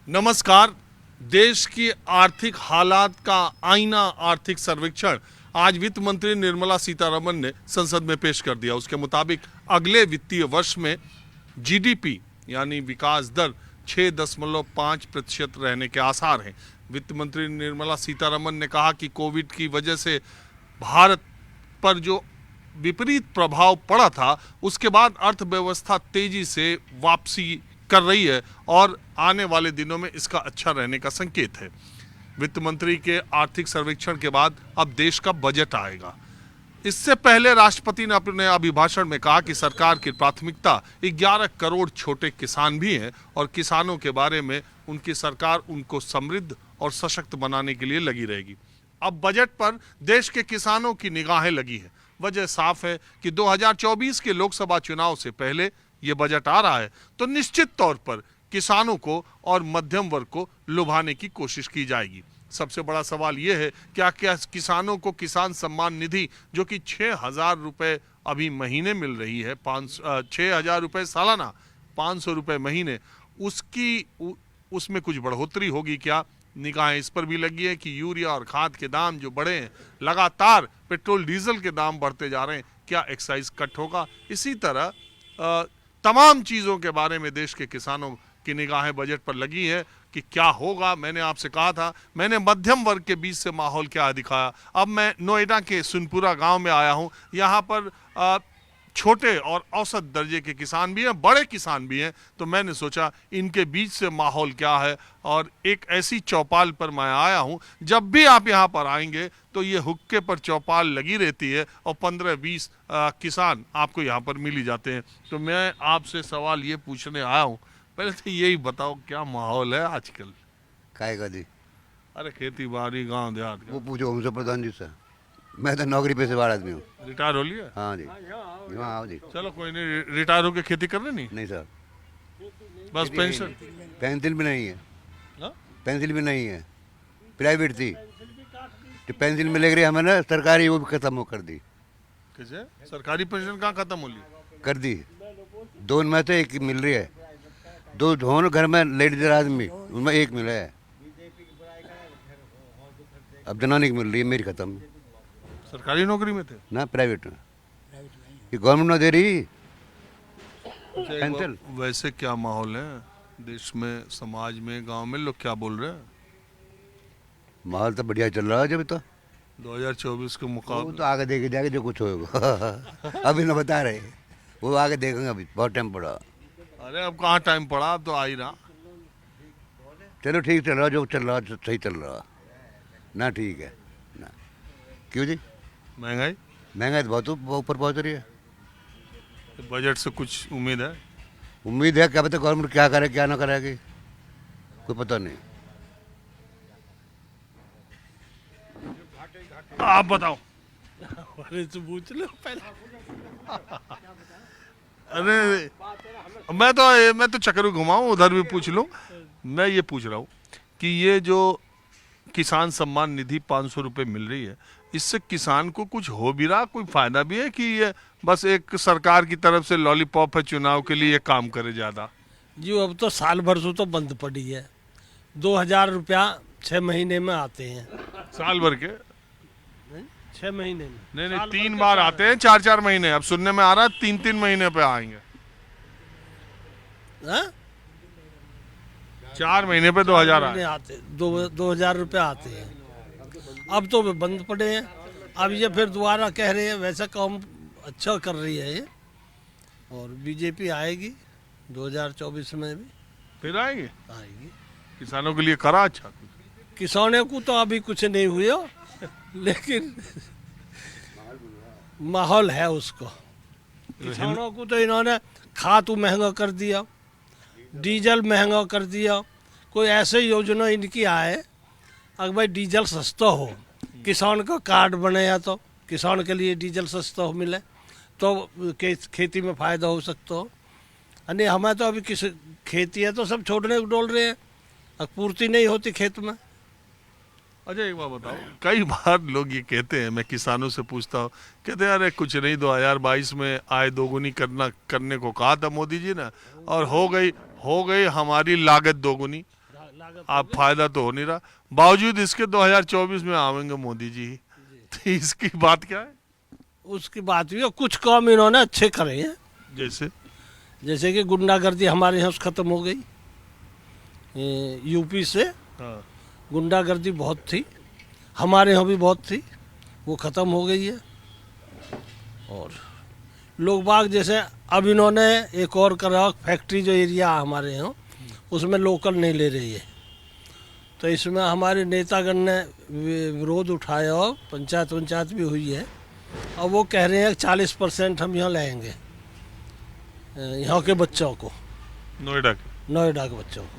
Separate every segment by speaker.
Speaker 1: नमस्कार। देश की आर्थिक हालात का आईना आर्थिक सर्वेक्षण आज वित्त मंत्री निर्मला सीतारमण ने संसद में पेश कर दिया। उसके मुताबिक अगले वित्तीय वर्ष में जीडीपी यानी विकास दर 6.5% रहने के आसार हैं। वित्त मंत्री निर्मला सीतारमण ने कहा कि कोविड की वजह से भारत पर जो विपरीत प्रभाव पड़ा था उसके बाद अर्थव्यवस्था तेजी से वापसी कर रही है और आने वाले दिनों में इसका अच्छा रहने का संकेत है। वित्त मंत्री के आर्थिक सर्वेक्षण के बाद अब देश का बजट आएगा। इससे पहले राष्ट्रपति ने अपने अभिभाषण में कहा कि सरकार की प्राथमिकता 11 करोड़ छोटे किसान भी हैं और किसानों के बारे में उनकी सरकार उनको समृद्ध और सशक्त बनाने के लिए लगी रहेगी। अब बजट पर देश के किसानों की निगाहें लगी है। वजह साफ है कि 2024 के लोकसभा चुनाव से पहले ये बजट आ रहा है तो निश्चित तौर पर किसानों को और मध्यम वर्ग को लुभाने की कोशिश की जाएगी। सबसे बड़ा सवाल ये है क्या किसानों को किसान सम्मान निधि जो कि 6,000 रुपये अभी महीने मिल रही है, 6,000 रुपये सालाना, 500 रुपये महीने, उसमें कुछ बढ़ोतरी होगी क्या? निगाहें इस पर भी लगी है कि यूरिया और खाद के दाम जो बढ़े हैं, लगातार पेट्रोल डीजल के दाम बढ़ते जा रहे हैं, क्या एक्साइज कट होगा? इसी तरह तमाम चीज़ों के बारे में देश के किसानों की निगाहें बजट पर लगी है कि क्या होगा। मैंने आपसे कहा था, मैंने मध्यम वर्ग के बीच से माहौल क्या दिखाया। अब मैं नोएडा के सुनपुरा गांव में आया हूं। यहां पर छोटे और औसत दर्जे के किसान भी हैं, बड़े किसान भी हैं, तो मैंने सोचा इनके बीच से माहौल क्या है और एक ऐसी चौपाल पर मैं आया हूं। जब भी आप यहां पर आएंगे तो ये हुक्के पर चौपाल लगी रहती है और 15-20 किसान आपको यहां पर मिल ही जाते हैं। तो मैं आपसे सवाल ये पूछने आया हूं, पहले तो यही बताओ क्या माहौल है आजकल?
Speaker 2: काय का जी?
Speaker 1: अरे खेती बाड़ी गाँव देहात का
Speaker 2: वो पूछो उनसे प्रधान जी से। मैं तो नौकरी पेशे वाला आदमी हूँ।
Speaker 1: रिटायर हो लिया?
Speaker 2: हाँ जी, यहाँ आओ जी।
Speaker 1: चलो कोई नहीं, रिटायर होके खेती कर रहे नहीं?
Speaker 2: नहीं सर,
Speaker 1: बस पेंशन?
Speaker 2: पेंसिल भी नहीं है।
Speaker 1: हाँ?
Speaker 2: पेंसिल भी नहीं है, प्राइवेट थी तो पेंसिल मिल रही हमें ना, सरकारी वो भी खत्म हो कर दी।
Speaker 1: कैसे सरकारी पेंशन कहाँ खत्म हो ली?
Speaker 2: कर दी, दो में से एक मिल रही है, दो दोनों घर में लेडीज आदमी उनमें एक मिला है। अब जनानी की मिल रही है, मेरी खत्म।
Speaker 1: सरकारी नौकरी में थे
Speaker 2: ना प्राइवेट में, ये गवर्नमेंट ना दे रही पेंसिल।
Speaker 1: वैसे क्या माहौल है देश में, समाज में, गांव में? लोग क्या बोल रहे हैं?
Speaker 2: माहौल तो बढ़िया चल रहा है जब तो
Speaker 1: 2024 के
Speaker 2: वो
Speaker 1: मुकाबले।
Speaker 2: तो आगे देखे जाके जो कुछ होगा अभी ना बता रहे, वो आगे देखेंगे, अभी बहुत टाइम पड़ा।
Speaker 1: अरे अब कहाँ टाइम पड़ा, अब तो आ ही रहा।
Speaker 2: चलो ठीक चल रहा, जो चल रहा सही चल रहा ना, ठीक है ना। क्यों जी?
Speaker 1: महंगाई
Speaker 2: महंगाई तो बहुत ऊपर पहुंच रही है।
Speaker 1: बजट से कुछ उम्मीद है?
Speaker 2: उम्मीद है, क्या पता गवर्नमेंट क्या करे क्या ना करेगी, कोई पता नहीं।
Speaker 1: आप बताओ। अरे तो पूछ लो पहले। अरे मैं तो चक्कर घुमाऊं, उधर भी पूछ लूं। मैं ये पूछ रहा हूं कि ये जो किसान सम्मान निधि 500 रुपये मिल रही है, इससे किसान को कुछ हो भी रहा, कोई फायदा भी है कि ये बस एक सरकार की तरफ से लॉलीपॉप है चुनाव के लिए काम करे ज्यादा?
Speaker 3: जी अब तो साल भर से तो बंद पड़ी है। 2,000 रुपया 6 महीने में आते हैं।
Speaker 1: साल भर के?
Speaker 3: 6 महीने में
Speaker 1: नहीं, 3 बार आते हैं, 4-4 महीने। अब सुनने में आ रहा है 3-3 महीने पे आएंगे।
Speaker 3: हाँ?
Speaker 1: 4 महीने पे 2,000 आए।
Speaker 3: आते 2,000 रुपया आते हैं। अब तो वे बंद पड़े हैं। अब ये फिर दोबारा कह रहे हैं, वैसा काम अच्छा कर रही है ये, और बीजेपी आएगी 2024 में भी
Speaker 1: फिर आएंगे।
Speaker 3: आएगी।
Speaker 1: किसानों के लिए करा अच्छा कुछ?
Speaker 3: किसानों को तो अभी कुछ नहीं हुए हो, लेकिन माहौल है उसको। किसानों को तो इन्होंने खाद महंगा कर दिया, डीजल महंगा कर दिया। कोई ऐसे योजना इनकी आए अगर भाई डीजल सस्ता हो, किसान का कार्ड बने या तो किसान के लिए डीजल सस्ता हो मिले तो खेती में फ़ायदा हो सकता हो। यानी हमें तो अभी किस खेती है तो सब छोड़ने को डोल रहे हैं, अब पूर्ति नहीं होती खेत में।
Speaker 1: अच्छा एक बात बताओ, कई बार लोग ये कहते हैं, मैं किसानों से पूछता हूँ, कहते हैं अरे कुछ नहीं, 2022 में आय दोगुनी करने को कहा था मोदी जी ने, और हो गई हमारी लागत दोगुनी। आप फायदा तो हो नहीं रहा, बावजूद इसके 2024 में आवेंगे मोदी जी, तो इसकी बात क्या है?
Speaker 3: उसकी बात हुई, कुछ काम इन्होंने अच्छे करे हैं, जैसे कि गुंडागर्दी हमारे यहाँ से खत्म हो गई। यूपी से
Speaker 1: हाँ।
Speaker 3: गुंडागर्दी बहुत थी, हमारे यहाँ भी बहुत थी, वो ख़त्म हो गई है। और लोग बाग जैसे अब इन्होंने एक और करा, फैक्ट्री जो एरिया हमारे यहाँ उसमें लोकल नहीं ले रही है, तो इसमें हमारे नेतागण ने विरोध उठाया और पंचायत भी हुई है। और वो कह रहे हैं 40% हम यहाँ लाएंगे, यहाँ के बच्चों को, नोएडा के बच्चों को।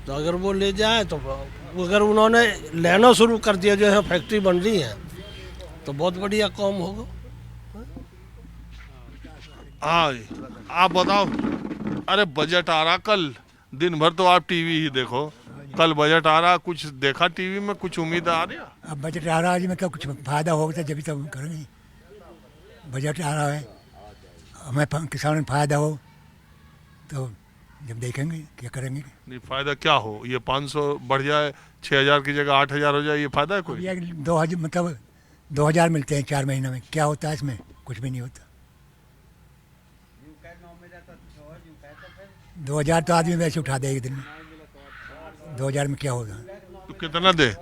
Speaker 3: तो अगर वो ले जाए, तो अगर उन्होंने लेना शुरू कर दिया, जो यहाँ फैक्ट्री बन रही है, तो बहुत बढ़िया काम होगा।
Speaker 1: हाँ, आप बताओ। अरे बजट आ रहा कल, दिन भर तो आप टीवी ही देखो, कल बजट आ रहा, कुछ देखा टीवी में, कुछ उम्मीद आ रही है?
Speaker 4: अब बजट आ रहा है, मतलब कुछ फायदा होगा जब तो करेंगे। बजट आ रहा है, हमें किसानों को फायदा हो तो जब देखेंगे क्या करेंगे।
Speaker 1: नहीं, फायदा क्या हो? ये 500 बढ़ जाए, 6000 की जगह 8000 हो जाए, ये फायदा है कोई?
Speaker 4: 2000 मतलब 2000 मिलते हैं 4 महीने में, क्या होता है इसमें? कुछ भी नहीं होता। 2000 तो आदमी वैसे उठा दे एक दिन में, 2000 में क्या होगा?
Speaker 1: तो कितना दे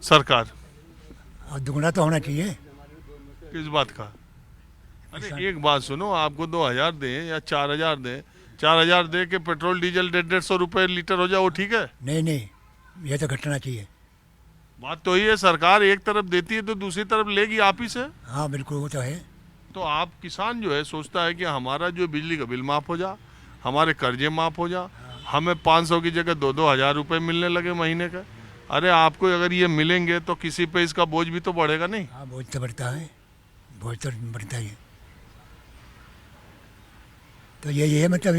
Speaker 1: सरकार?
Speaker 4: और दुगना तो होना चाहिए।
Speaker 1: किस बात का? अरे एक बात सुनो, आपको 2000 दें या 4000 दें, 4000 दे के पेट्रोल डीजल 150 रुपए लीटर हो जाए, वो ठीक है?
Speaker 4: नहीं, ये तो घटना चाहिए।
Speaker 1: बात तो ये है, सरकार एक तरफ देती है तो दूसरी तरफ लेगी आप ही से।
Speaker 4: हाँ बिल्कुल, वो तो है।
Speaker 1: तो आप किसान जो है सोचता है कि हमारा जो बिजली का बिल माफ हो जा, हमारे कर्जे माफ हो जा, हमें 500 की जगह 2-2 हज़ार रुपये मिलने लगे महीने का। अरे आपको अगर ये मिलेंगे तो किसी पे इसका बोझ भी तो बढ़ेगा नहीं?
Speaker 4: हाँ, बोझ तो बढ़ता है, बोझ तो बढ़ता ही है। तो ये है मतलब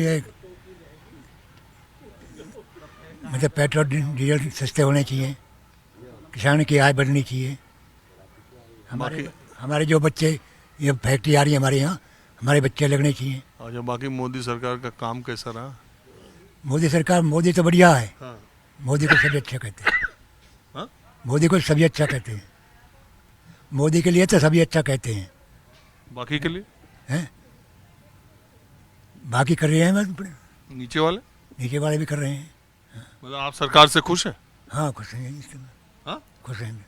Speaker 4: पेट्रोल डीजल सस्ते होने चाहिए, किसानों की आय बढ़नी चाहिए। हमारे जो बच्चे, ये फैक्ट्री आ रही है हमारे यहाँ, हमारे बच्चे लगने चाहिए।
Speaker 1: अच्छा, बाकी मोदी सरकार का काम कैसा रहा?
Speaker 4: मोदी तो बढ़िया है।
Speaker 1: हाँ।
Speaker 4: मोदी को सभी अच्छा कहते हैं।
Speaker 1: हाँ?
Speaker 4: मोदी को सभी अच्छा कहते हैं। मोदी के लिए तो सभी अच्छा कहते हैं।
Speaker 1: बाकी के लिए?
Speaker 4: हैं? बाकी कर रहे हैं,
Speaker 1: नीचे वाले
Speaker 4: भी कर रहे हैं।
Speaker 1: मतलब आप सरकार से खुश हैं?
Speaker 4: हाँ, खुश हैं, इस समय
Speaker 1: हाँ?
Speaker 4: खुश हैं।